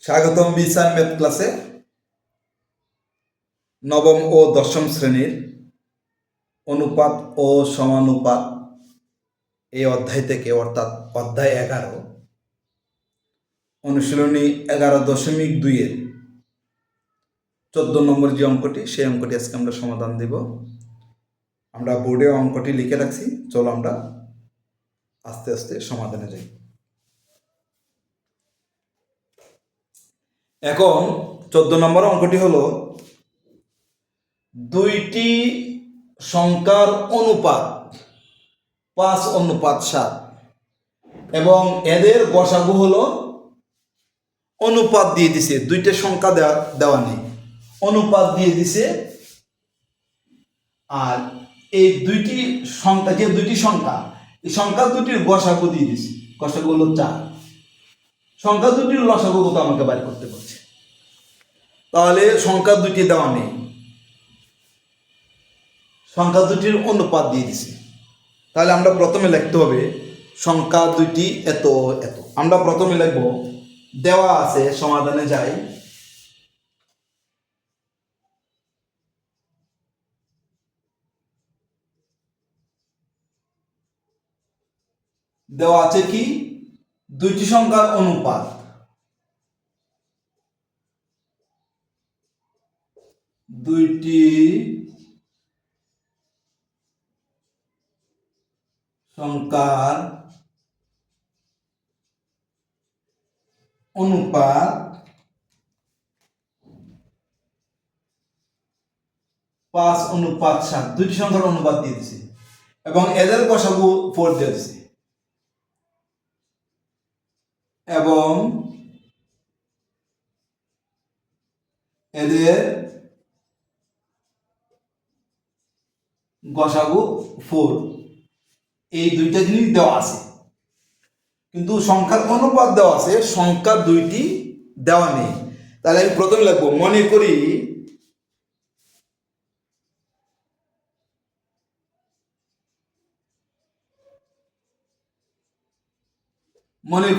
স্বাগতম বিসান ম্যাথ ক্লাসে। নবম ও দশম শ্রেণীর অনুপাত ও সমানুপাত এই অধ্যায় থেকে, অর্থাৎ অধ্যায় 11 অনুশীলনী 11.2-এর 14 নম্বর যে অঙ্কটি, সেই অঙ্কটি আজকে আমরা সমাধান দেব। আমরা বোর্ডে অঙ্কটি লিখে রাখছি, চলো আমরা আস্তে আস্তে সমাধানে যাই। এখন 14 নম্বর অঙ্কটি হলো দুইটি সংখ্যার অনুপাত 5:7 এবং এদের গসাগু হলো, অনুপাত দিয়ে দিছে, দুইটা সংখ্যা দেওয়া নেই, অনুপাত দিয়ে দিছে। আর এই দুইটি সংখ্যা, যে দুইটি সংখ্যা, এই সংখ্যা দুটির গসাগু দিয়ে দিছে, গসাগু হলো 4। সংখ্যা দুটির লসাগু কত আমাকে বাইর করতে বলছে। তাহলে সংখ্যা দুটি দেওয়া নেই, সংখ্যা দুটির অনুপাত দিয়ে দিছে। তাহলে আমরা প্রথমে লিখতে হবে সংখ্যা দুটি এত এত। আমরা প্রথমে লিখব, দেওয়া আছে, সমাধানে যাই। দেওয়া আছে কি, দুইটি সংখ্যার অনুপাত, দুইটি সংখ্যার অনুপাত 5:7, দুইটি সংখ্যার অনুপাত দিয়ে দিছে এবং এদের গসাগু 4 দিয়ে দিছে এবং এদের গসাগু 4। এই দুইটা জিনিস দেওয়া আছে, কিন্তু সংখ্যার অনুপাত দেওয়া আছে, সংখ্যা দুইটি দেওয়া নেই। তাহলে আমি প্রথমে লিখবো, মনে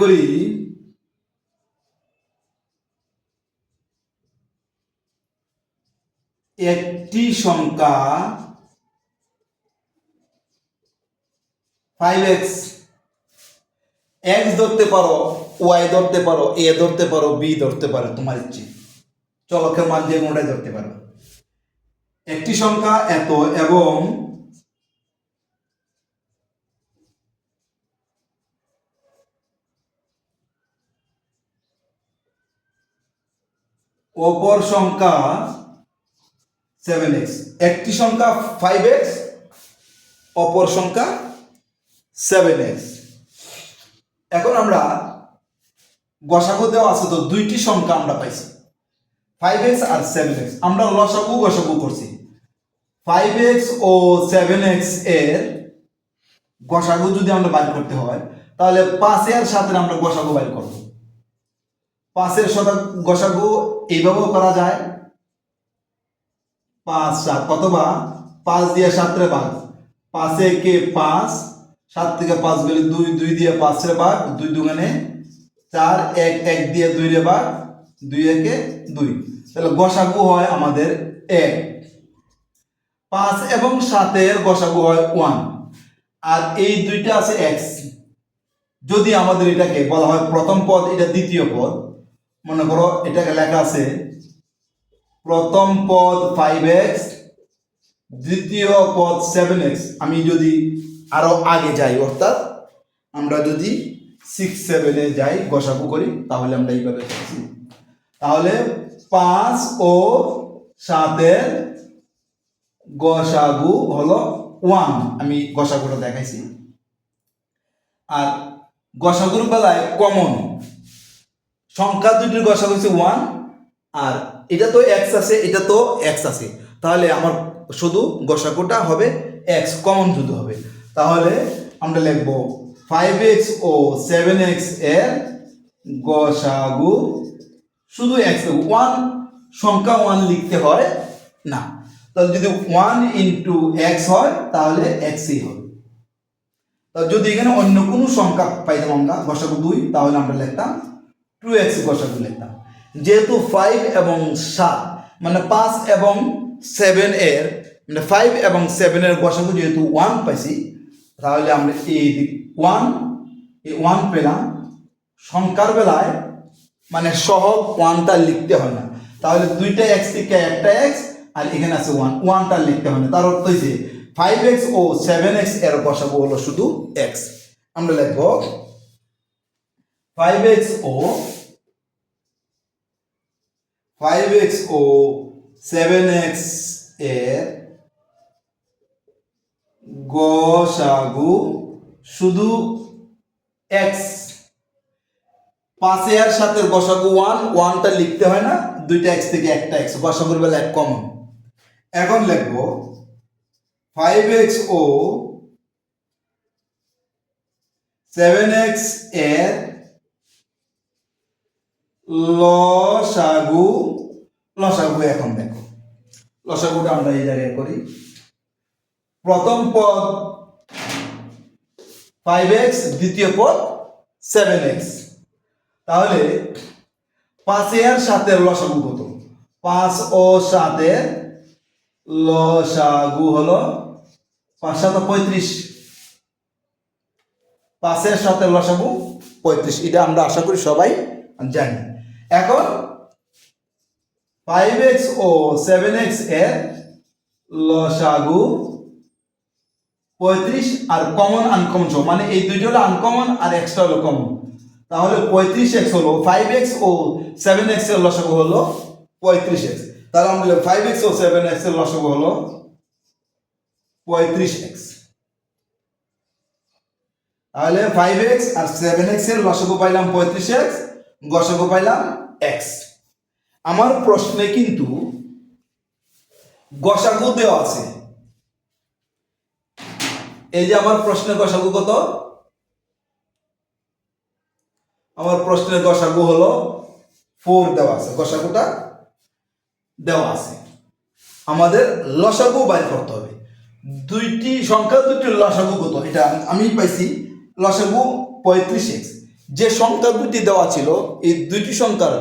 করি একটি সংখ্যা 5x, x ধরতে পারো, y ধরতে পারো, a ধরতে পারো, b ধরতে পারো, তোমার ইচ্ছে, চলকের মান যে কোনটাই ধরতে পারো। একটি সংখ্যা এত এবং অপর সংখ্যা 7x। একটি সংখ্যা 5x, অপর সংখ্যা 7x। এখন আমরা গসাগু দেওয়া আছে, তো দুইটি সংখ্যা আমরা পাইছি, 5x আর 7x। আমরা লসাগু গসাগু করছি। 5x ও 7x এর গসাগু যদি আমরা বাইর করতে হয়, তাহলে 5 এর সাথে আমরা গসাগু বাইর করব। 5 এর সাথে গসাগু এইভাবেও করা যায়, 5 7, অথবা 5 দিয়ে 7 রে ভাগ, 5 একে 5, 7 থেকে 5 গেলে 2, 2 দিয়ে 5 রে ভাগ, 2 দুগুণে 4, 1 1 দিয়ে 2 রে ভাগ, 2 একে 2। তাহলে গসাগু হয় আমাদের 1। 5 এবং 7 এর গসাগু হয় 1। আর এই দুইটা আছে x। যদি আমাদের এটাকে বলা হয় প্রথম পদ, এটা দ্বিতীয় পদ, মনে করো এটাকে লেখা আছে প্রথম পদ 5x, দ্বিতীয় পদ 7x। আমি যদি আরো আগে যাই, অর্থাৎ আমরা যদি 6 7 এ যাই, গসাগু করি, তাহলে আমরা এইভাবে লিখছি। তাহলে 5 ও 7 এর গসাগু হলো 1। আমি গসাগুটা দেখাইছি। আর গসাগুর বেলায় কমন সংখ্যা দুটির গসাগু হচ্ছে 1, আর এটা তো x আছে, এটা তো x আছে, তাহলে আমার শুধু গসাগুটা হবে x, কমন শুধু হবে। তাহলে আমরা লিখব 5x ও 7x এর গসাগু শুধু x। 1 সংখ্যা 1 লিখতে হয় না, তাহলে যদি 1 ইন্টু x হয় তাহলে xই হবে। তাহলে যদি এখানে অন্য কোনো সংখ্যা পাইতাম আমরা গসাগু 2, তাহলে আমরা লিখতাম 2x গসাগু লিখতাম। যেহেতু 5 এবং 7 মানে 5 এবং 7 এর মানে 5 এবং 7 এর গসাগু যেহেতু 1 পাইছি, তাহলে আমরা এই 1 পেলাম। সংখ্যার বেলায় মানে সহগ 1টা লিখতে হয় না, তাহলে দুইটা x থেকে একটা x আর এখানে আছে 1টা লিখতে হয় না। তার অর্থ হইছে 5x ও 7x এর গসাগু হলো শুধু x। আমরা লিখব 5x ও 7x এর গসাগু শুধু x। 5 এর সাথে গসাগু 1টা লিখতে হয় না, দুইটা x থেকে একটা x, গসাগুর বেলা এক কমন। এখন লিখব 5x ও 7x এর লসাগু। এখন দেখো লসাগুটা আমরা এই জায়গায় করি। প্রথম পদ 5x, দ্বিতীয় পদ 7x। তাহলে 5 এর সাথে লসাগু কত? 5 ও 7 এর লসাগু হলো 5 7 35। 5 এর সাথে লসাগু 35, এটা আমরা আশা করি সবাই জানি। এখন 5x ও 7x এর লসাগু 35 আর কমন আনকমন সহ, মানে এই দুইটা হলো আনকমন আর এক্সট্রা হলো কমন। তাহলে 35x হলো 5x ও 7x এর লসাগু হলো 35x। তাহলে আমরা 5x ও 7x এর লসাগু হলো 35x। তাহলে 5x আর 7x এর লসাগু পাইলাম 35x, গসাগু পাইলাম x। আমার প্রশ্নে কিন্তু গসাগু দেওয়া আছে। এই যে আমার প্রশ্নের গসাগু কত? আমার প্রশ্নের গসাগু হলো 4 দেওয়া আছে, গসাগুটা দেওয়া আছে। আমাদের লসাগু বাইর করতে হবে। দুইটি সংখ্যা, দুইটির লসাগু কত? এটা আমি পাইছি লসাগু 35x। যে সংখ্যা দুটি দেওয়া ছিল এই দুইটি সংখ্যার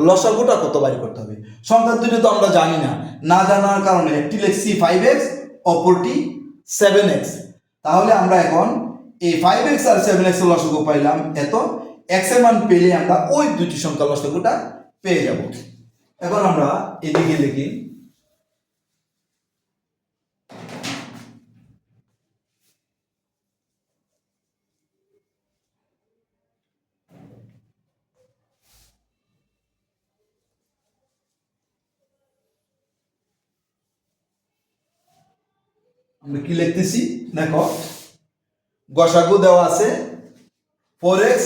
লসাগুটা কত বাইর করতে হবে। সংখ্যা দুটি তো আমরা জানি না, না জানার কারণে একটি লিখছি 5x, অপরটি 7x। তাহলে আমরা এখন এই 5x আর 7x এর লসাগু পাইলাম এত, x এর মান পেলে আমরা ওই দুটি সংখ্যার লসাগুটা পেয়ে যাব। এখন আমরা এদিকে লিখি আমরা কি লিখতেছি দেখো, গসাগু দেওয়া আছে 4x,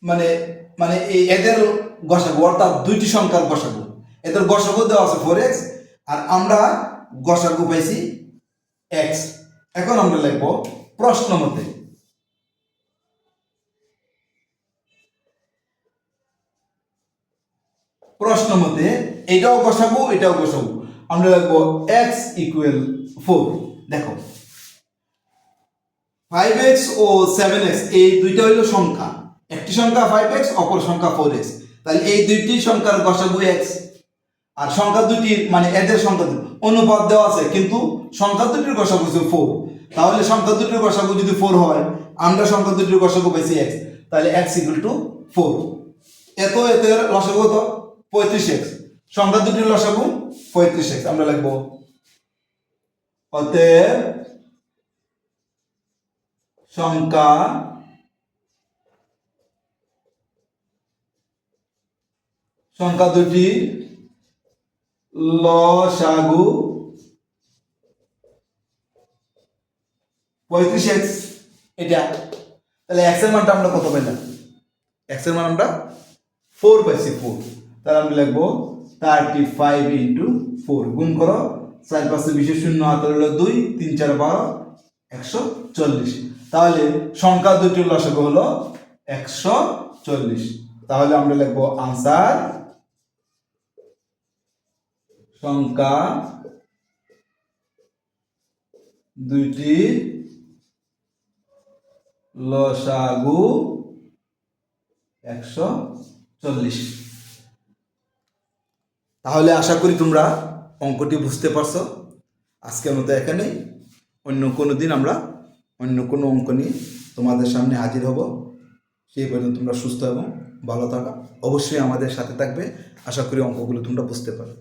মানে মানে এই এদের গসাগু অর্থাৎ দুইটি সংখ্যার গসাগু, এদের গসাগু দেওয়া আছে 4x আর আমরা গসাগু পাইছি x। এখন আমরা লিখব প্রশ্ন মতে এটাও গসাগু এটাও গসাগু, আমরা লিখবো x ইকুয়াল 4। দেখো 5x ও 7x এই দুইটা হইল সংখ্যা, একটি সংখ্যা 5x, অপর সংখ্যা 4x। তাহলে এই দুইটি সংখ্যার গসাগু x, আর সংখ্যা দুটির মানে এদের সংখ্যা অনুপাত দেওয়া আছে, কিন্তু সংখ্যা দুটির গসাগু হচ্ছে 4। তাহলে সংখ্যা দুটির গসাগু যদি 4 হয়, আমরা সংখ্যা দুটির গসাগু পাইছি x, তাহলে x ইকুয়াল টু 4। এদের লসাগু কত? 35x। সংখ্যা দুটির লসাগু 35x। আমরা লিখব অতএব সংখ্যা দুটি লসাগু 35x। এটা তাহলে x এর মানটা আমরা কত পেলাম? x এর মান আমরা 4 পাইছি, 4। তাহলে আমরা লিখবো 35 ইন্টু 4, গুণ করো 4 5 20 শূন্য হাতে হলো 2, 3 4 12, 140। তাহলে সংখ্যা দুটির লসাগু হলো 140। তাহলে আমরা লিখবো আনসার সংখ্যা দুইটি লসাগু 140। তাহলে আশা করি তোমরা অঙ্কটি বুঝতে পারছো। আজকের মতো এখানেই, অন্য কোনো দিন আমরা অন্য কোনো অঙ্ক নিয়ে তোমাদের সামনে হাজির হব। সেই পর্যন্ত তোমরা সুস্থ এবং ভালো থাকো। অবশ্যই আমাদের সাথে থাকবে। আশা করি অঙ্কগুলো তোমরা বুঝতে পারো।